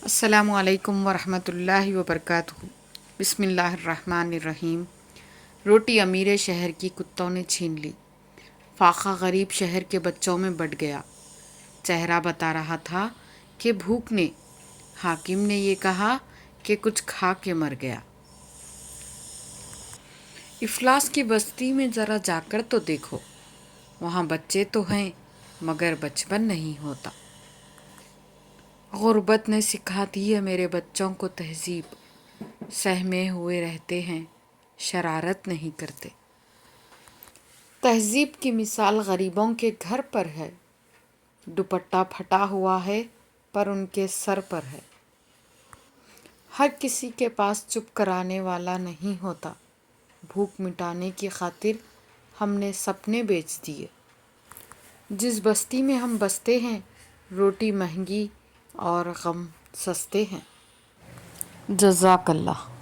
السلام علیکم ورحمۃ اللہ وبرکاتہ۔ بسم اللہ الرحمن الرحیم۔ روٹی امیر شہر کی کتوں نے چھین لی، فاقہ غریب شہر کے بچوں میں بٹ گیا۔ چہرہ بتا رہا تھا کہ بھوک نے، حاکم نے یہ کہا کہ کچھ کھا کے مر گیا۔ افلاس کی بستی میں ذرا جا کر تو دیکھو، وہاں بچے تو ہیں مگر بچپن نہیں ہوتا۔ غربت نے سکھا دی ہے میرے بچوں کو تہذیب، سہمے ہوئے رہتے ہیں شرارت نہیں کرتے۔ تہذیب کی مثال غریبوں کے گھر پر ہے، دوپٹہ پھٹا ہوا ہے پر ان کے سر پر ہے۔ ہر کسی کے پاس چپ کرانے والا نہیں ہوتا، بھوک مٹانے کی خاطر ہم نے سپنے بیچ دیے۔ جس بستی میں ہم بستے ہیں روٹی مہنگی اور غم سستے ہیں۔ جزاک اللہ۔